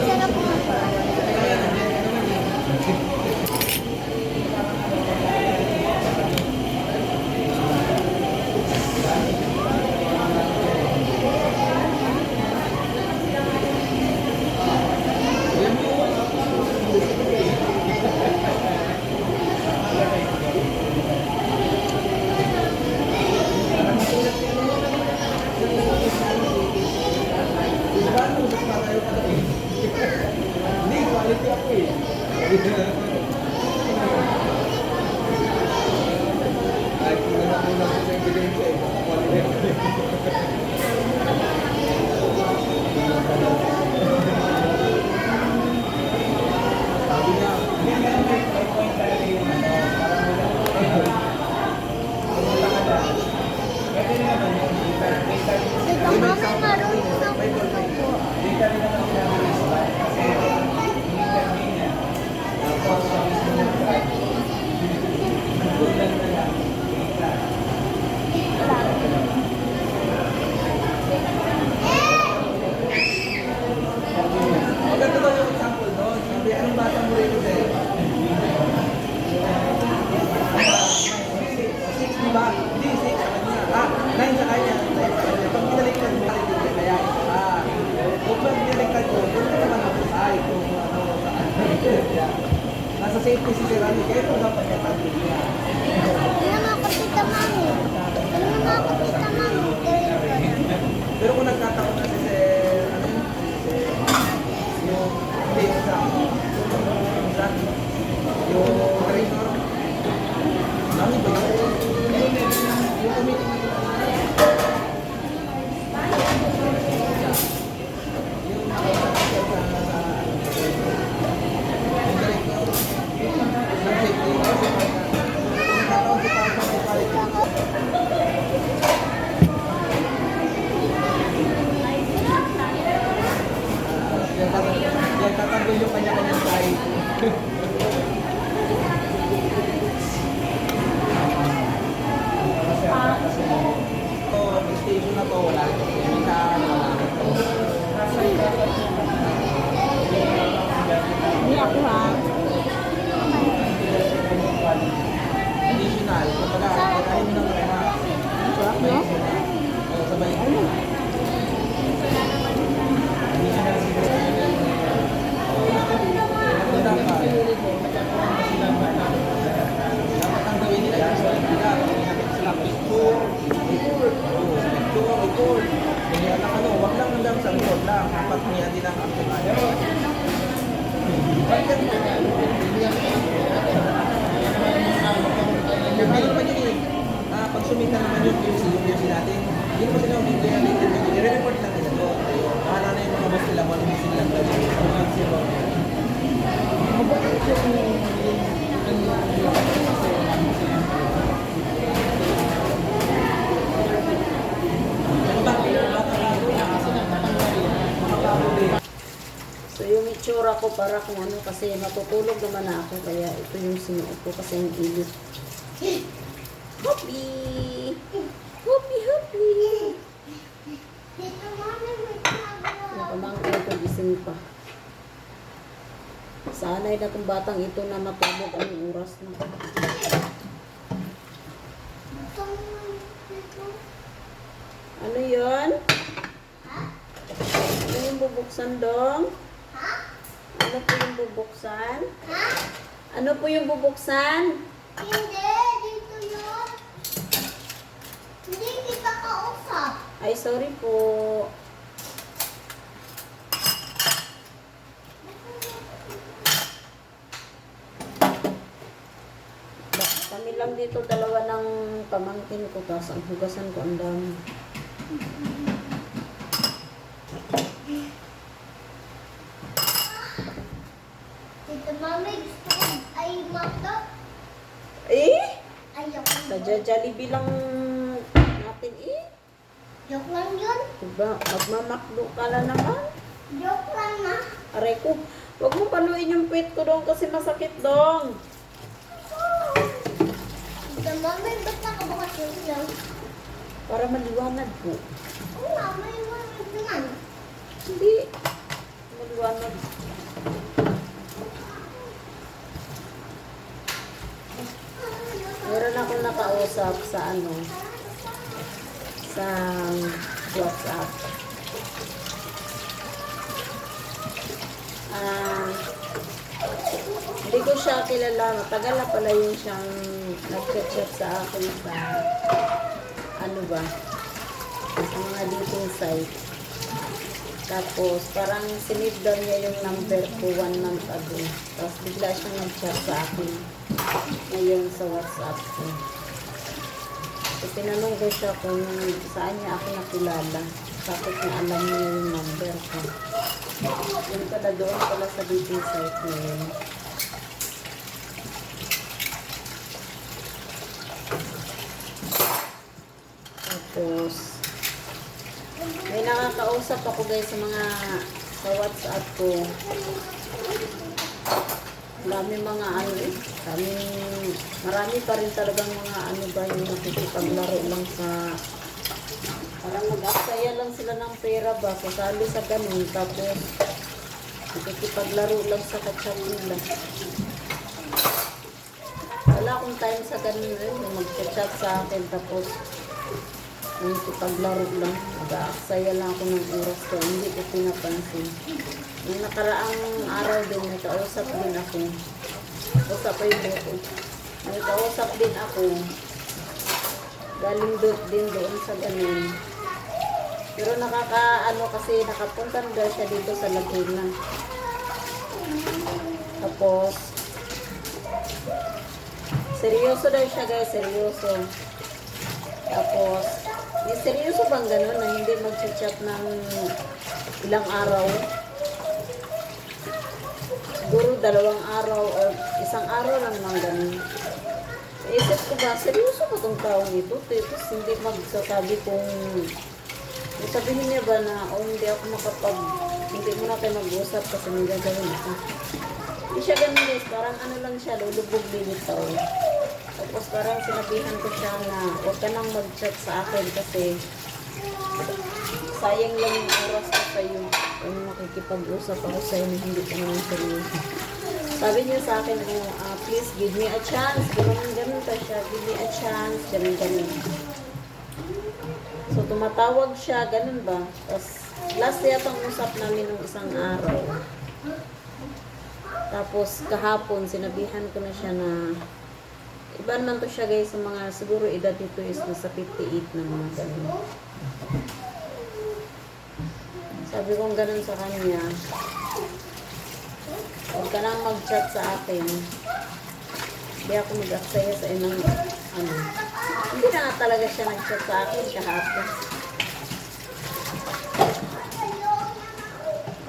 Sarap mo po. Hindi, quality ako eh. Ay, kung nakulang ko sa ebidensya eh, quality ako eh. Sabi niya, hindi naman may point talaga yung ano, parang wala. Pumunta ka na. Pwede naman yung may time. Ito mami, marunong na po. Hindi ka rin naman sinabi kasi hindi convenient. Tapos sa mismo ng drive, nandun lang na lang. Maganda daw yung example doon. Sabi, anong bata mo rin kasi? 6, di ba? Hindi, 6 sa kanya. 9 sa kanya. 9 sa kanya. Pag pinaliktad mo, kalimutan kaya isa. Kung pag pinaliktad mo, doon ka naman ako side. Kung ano, saan. Nasa safety si Serrano, kaya ito dapat niya tagpil niya. Ano nga po, tita mami? Ano nga po, tita mami? Pero kung nagkataon na si ano yun? Yung date sa yung trainer. Ano ba yun? Yung committee na yun. Yung nakasakit sa yan tatanggol yung kanya-kanyang side. Ito, station na to, wala ito. Chemical, wala ito. Hindi ako ha. Additional, kumbaga, kailangan mo ng rema. Sarap, no? Sabay. Dapat ang gawin nila yung sa nila, sila record. Kaya lang ano, wag lang hanggang sa record lang, dapat niya din ang action. Meron pa yun eh. Pag sumita naman yung QC natin, hindi naman sila i-report lang nila doon. Bahala na yung mga boss nila, mga boss nila gawin. So yung itsura ko para kung ano kasi matutulog naman na ako kaya ito yung sinuot ko kasi ang init. Happy! Happy, happy! Tita mami, wait na. Napamangkin ko gising pa. Sanay na itong batang ito na matulog ang oras na. Ano yun? Ano yung bubuksan dong? Ano po yung bubuksan? Ano po yung bubuksan? Hindi, dito yun. Hindi kita kausap. Ay, sorry po. Kami lang dito dalawa ng pamangkin ko tapos ang hugasan ko ang dami. Tita mami, gusto ko ay makdo. Eh? Ayoko. Nadja-jollibee lang natin eh. Joke lang yun. Diba? Magmamakdo ka na naman. Joke lang na. Aray ko, huwag mo paluin yung pit ko dong kasi masakit dong. Tita mami, ba't nakabukas yun lang? Para maliwanag po. Oo nga, may iwanag naman. Hindi. Magwanag. Meron akong nakausap sa ano, sa WhatsApp. Hindi ko siya kilala. Matagal na pala yun siyang nag-chat sa akin sa ano ba, sa mga dating site. Tapos parang sinave daw niya yung number ko 1 month ago. Tapos bigla siyang nag-chat sa akin ngayon sa WhatsApp ko. So tinanong ko siya kung saan niya ako nakilala. Tapos na alam niya yung number ko. Yun pala doon pala sa dating site na yun. Tapos may nakakausap ako guys sa mga sa WhatsApp ko. Marami pa rin talagang mga ano ba yung nakikipaglaro lang sa parang mag-aksaya lang sila ng pera ba, kasali sa ganun, tapos nakikipaglaro lang sa katsap nila. Wala akong time sa ganun rin, mag-chat sa akin, tapos nakikipaglaro lang, mag-aksaya lang ako ng oras ko, hindi ko pinapansin. Yung nakaraang araw din, may kausap din ako. Usap ko yung buko. May kausap din ako. Galing din doon sa ganun. Pero nakakaano kasi nakapunta na siya dito sa Laguna. Tapos seryoso daw siya guys, seryoso. Tapos seryoso bang ganun na hindi mag-chat ng ilang araw? Siguro 2 araw o 1 araw lang naman ganun. Isip ko ba, seryoso ba itong taong ito? Tapos hindi magsasabi kung sabihin niya ba na hindi ako hindi mo na tayo mag-usap kasi may gagawin ako. Hindi siya ganun guys, parang ano lang siya, lulubog limitaw. Tapos parang sinabihan ko siya na huwag ka nang mag-chat sa akin kasi sayang lang yung oras ko sa'yo. Kung makikipag-usap ako sa'yo na hindi ka naman seryoso. Sabi niya sa akin, please give me a chance. Ganun pa siya, give me a chance. Ganun. So tumatawag siya, ganun ba? Tapos last yata ang usap namin ng 1 araw. Tapos kahapon, sinabihan ko na siya na iba naman to siya guys, sa mga siguro edad nito is nasa 58 na mga ganun. Sabi kong ganun sa kanya, huwag ka nang mag-chat sa akin. Hindi ako mag-aksaya sa inang ano. Hindi na nga talaga siya nag-chat sa akin kahapon.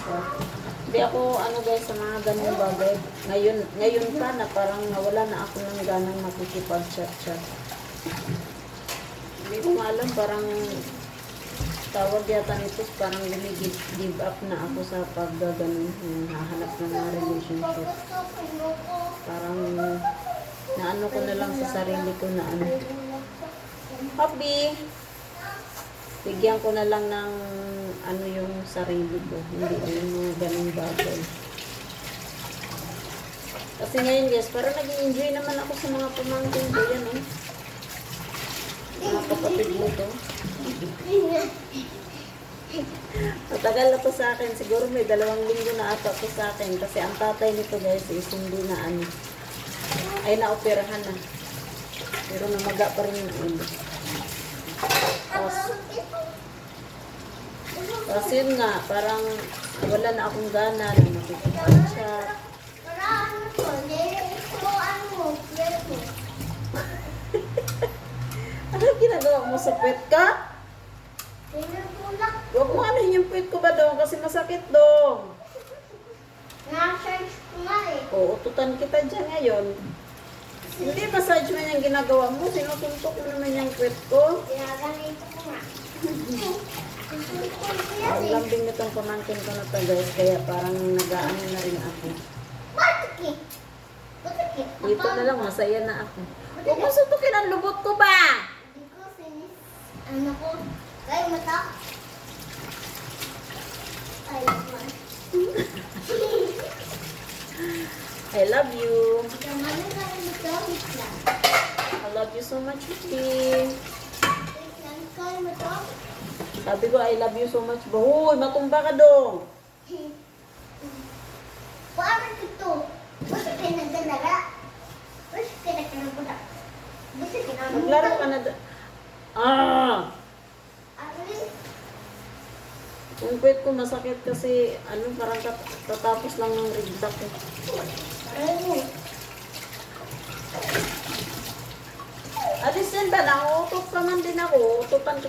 So, hindi ako ano guys sa mga ganung bagay. Ngayon pa na parang nawala na ako ng ganang makikipag-chat-chat. Hindi ko alam, parang tawag yata nito, parang give up na ako sa paggaganong hahanap ng mga relationship. Parang naano ko na lang sa sarili ko na ano. Hobby! Bigyan ko na lang ng ano yung sarili ko. Hindi yung mga ganong bagay. Kasi ngayon guys, parang nag-enjoy naman ako sa mga pamangkin ko yan mga kapatid mo to. Matagal na to sa akin. Siguro may 2 linggo na ata to sa akin. Kasi ang tatay nito guys is hindi na ano. Ay naoperahan na. Pero namaga pa rin yung ulo. Tapos yun nga, parang wala na akong gana na makikipag-chat. Ano ginagawa mo sa puwet ka? Huwag mo ano yung puwet ko ba doon kasi masakit doon. Na-search ko nga eh. Oo, ututan kita dyan ngayon. Hindi massage man yung ginagawa mo. Sinutuntok mo naman yung puwet ko. Ginaganito ko nga. Ang lambing nitong pamangkin ko na to guys. Kaya parang nag-aano na rin ako. Bakit? Dito na lang, masaya na ako. Huwag mo suntukin ang lubot ko ba? Hindi ko sinis. Ano ko? Kaya mata? Ay, naman. I love you. Naman na kami ito. Wait lang. I love you so much, baby. Wait lang. Kaya mo ito? Sabi ko, I love you so much. Bahoy, matumba ka dong. Paano ito? Basta pinagdalaga. Basta pinagdalaga. Basta pinagdalaga. Maglaro ka na. Alin? Yung kwet ko masakit kasi parang tatapos lang ng rigdak eh. Alin? Alis yan ba lang? Utot pa man din ako. Utotan ka.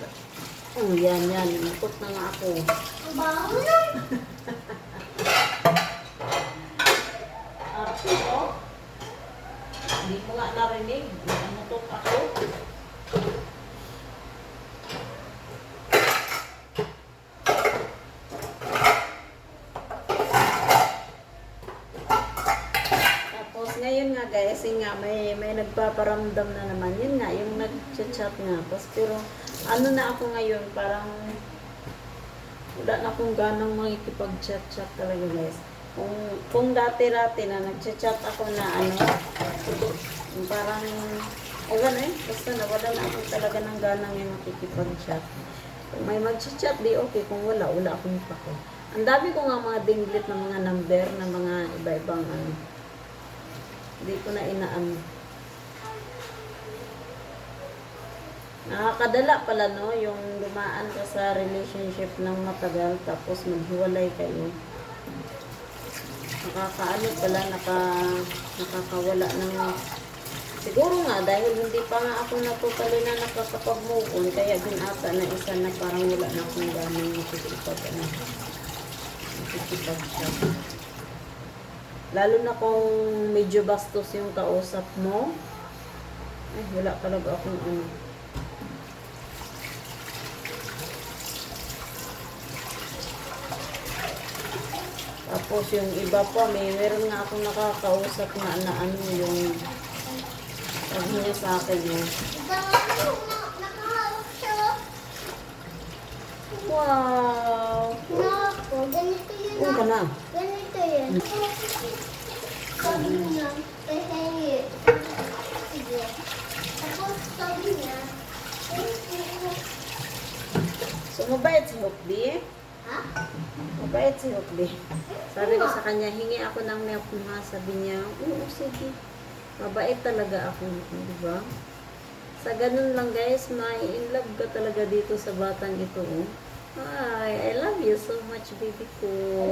Oh, yan. Utot na nga ako. Ang baho nun. Arte ko? Hindi ko nga narinig. Utot ako. Tapos ngayon nga guys, yun nga, may nagpaparamdam na naman. Yun nga, yung nag-chat nga. Tapos pero ano na ako ngayon, parang wala na akong ganang makikipag-chat talaga guys. Kung dati-dati na nag-chat ako na yung parang ewan basta nawala na ako talaga ng ganang yung makikipag-chat. Kung may mag-chat, di okay. Kung wala akong pako. Ang dami ko nga mga dinglit na mga number na mga iba-ibang hindi ko na inaan. Nakakadala pala no, yung dumaan ka sa relationship ng matagal tapos maghiwalay kayo. Nakakaano pala, nakakawala ng siguro nga dahil hindi pa nga ako natutali na nakakapag-move on, kaya din ata na isa na parang wala na akong ganang makikipag siya. Lalo na kung medyo bastos yung kausap mo, ay wala talaga akong Tapos yung iba pa, meron nga akong nakakausap na yung sabi niya sa akin yun. Nakaharap siya. Wow! Naku, ganito yun. Ano ka na? Ganito yun. Sabi niya, pahingi. Sige. Tapos sabi niya, So, mabait si Hukbi? ha? Mabait si Hukbi. Sabi ko sa kanya, hingi ako ng milk na. Sabi niya, oo, sige. Mabait talaga ako, di ba? Sa ganun lang guys, mai-inlove ka talaga dito sa batang ito. Oh. Hi, I love you so much, baby ko.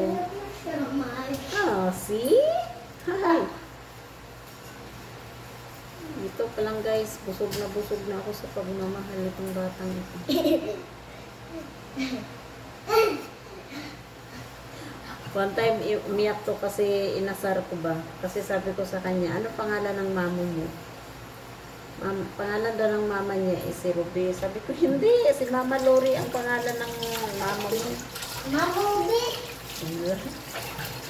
Alam mo siya, Mike. See? Hi. Dito pa lang guys, busog na ako sa pagmamahal nitong batang ito. One time, umiyak to kasi inasar ko ba? Kasi sabi ko sa kanya, ano pangalan ng mama mo? Pangalan daw ng mama niya is si Ruby. Sabi ko, hindi. Si Mama Lori ang pangalan ng mama mo. Mama Ubi.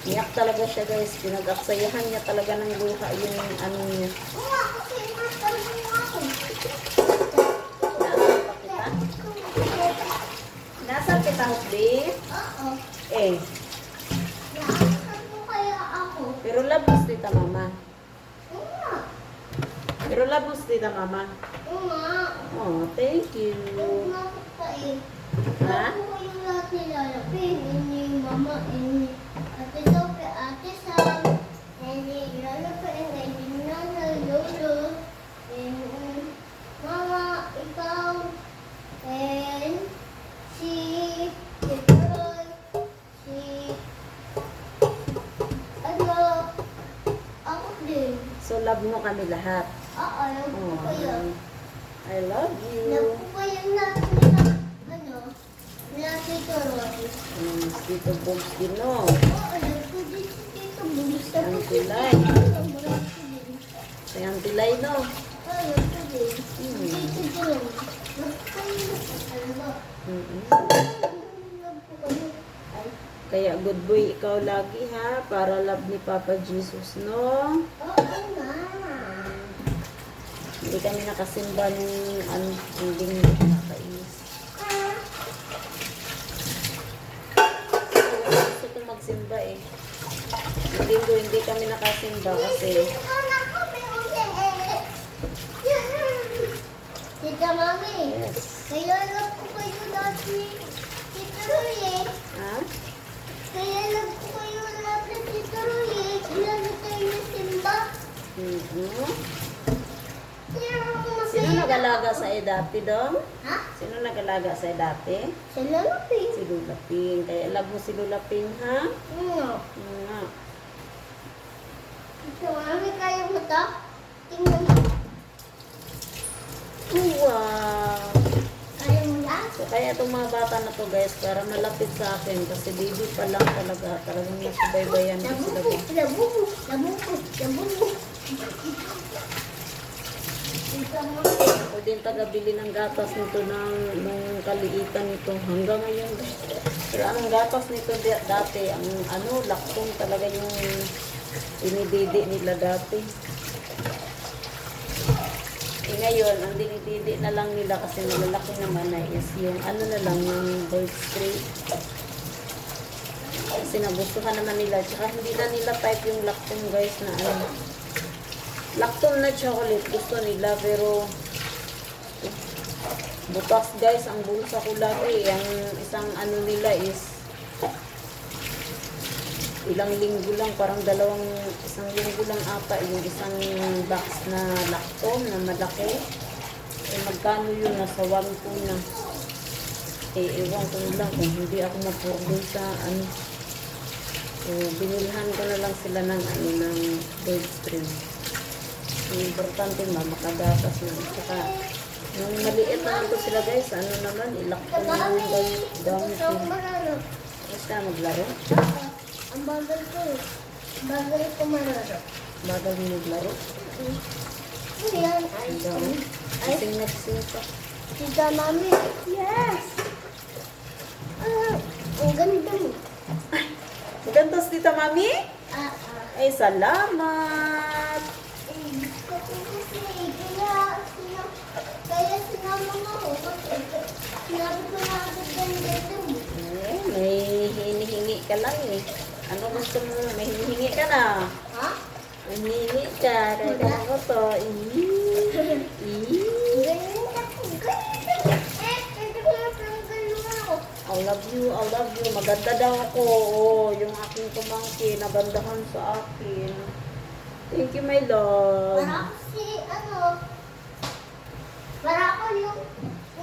Iyak talaga siya guys. Pinag-aksayahan niya talaga ng luha yung niya. Oo, kasi masabi mo ako. Nasaan kita, Ruby? Oo. Eh, Naasan mo kaya ako? pero labos dita mama. Oo nga. Pero labos dita mama. Oo nga. Oh, thank you. Huwag na ako pa eh. Ha? Ako ko yung lahat nilalapin. Ini mama, ini ate Sophie, ate Sam. Ini lalapin, ini nanay, lolo. Ini mama, ikaw. And si Roy. Si ako din. So, love mo kami lahat. Oo, alam ko Oh, kayo. I love you. Alam ko kayo na, na Tito Roy. Dito Bob Dino. Oo, alam ko din si Tito Bugis. Ang tulay. Kaya ang tilay, no? Alam ko din. Tito Jerome. Alam mo, love ko kayo. Ay, Kaya good boy ikaw lagi ha. Para love ni Papa Jesus, no? oo nga. Hindi kami nakasimba ng hindi nakakainis. magsimba eh. Yung linggo hindi kami nakasimba kasi Tita Mami, yes. kailangan ko kayo dati. Tita Roye, Ha? kailangan ko kayo dati. Tita Roye, kailangan tayo na simba. Mhm. Sino Sino nag-alaga sa dati dong? Ha? Sino nag-alaga sa dati? Sa lalaki. Si Lula Ping. Kaya alam mo si Lula Ping, ha? Ano? Nga. Tita Mami, kaya mo to? Tingnan mo. Wow! Kaya mo yan? So, kaya itong mga bata na to guys, para malapit sa akin, kasi baby pa lang talaga, talagang nasubaybayan ko sila. Labubo, labubo, labubo, labubo. Tita Mami. Ako din tagabili ng gatas nito nung kaliitan nito hanggang ngayon. Pero ang gatas nito dati, ang laktong talaga yung inididi nila dati. Ngayon, ang dinididi na lang nila kasi malalaki naman na is yung na lang, yung bird straight. Kasi nagustuhan naman nila. Tsaka hindi na nila type yung lactone guys na lactone na chocolate. Gusto nila pero butas guys ang bulsa ko lagi. Ang isang nila is ilang linggo lang, parang isang linggo lang ata yung isang box na lactone na malaki. Eh, magkano yun? Nasa 1 po na. Eh, ewan ko lang kung hindi ako mapurdo sa So, binilhan ko na lang sila ng ng bird stream. Ang importante makagatas na. Saka, nung maliit na ito sila guys, naman, ilakton na yung down Gusto ko mararo. Basta maglaro. Ang bagal ko eh. Bagal ko mararo. Bagal mo maglaro. Ayan, ay. Ay, sing pa. Tita Mami. Yes! Ang ganda mo. Magantos dito, Mami? Ah. Ay, salamat! Gusto ko kasi, kaya sinama mo ako. Sinabi ko na agad ganda mo. Eh, may hinihingi ka lang eh. Ano gusto mo? May hinihingi ka na. Ha? May hinihingi ka. Kaya ko to. Ganyan ako. Pwede ko na tanggal ako. I love you. Maganda daw ako. Oh, yung aking pamangkin, nagandahan sa akin. Thank you, my love. Para ako para ako yung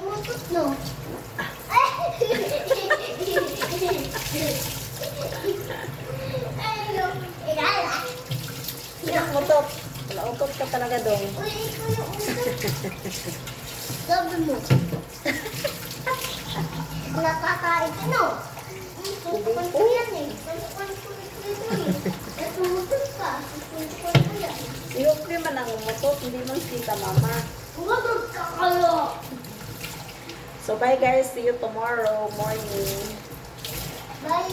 umutot, no? Ay! Ay, yung ilala. Utot. Utot ka talaga dong. Uy, ikaw yung umutot. Sabi mo. Nakakain ka, no? Susukan ko yan eh. Susukan ko ito eh. Natumutot ka. Susukan ko yan. Si Hopli man ang umutot, hindi man si mama. Umutot ka kayo. So bye guys, see you tomorrow morning. Bye.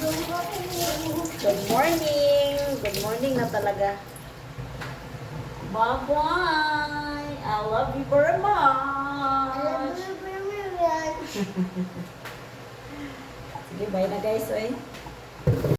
Good morning. Good morning. Good morning na talaga. Bye-bye. I love you very much. Sige, bye na guys.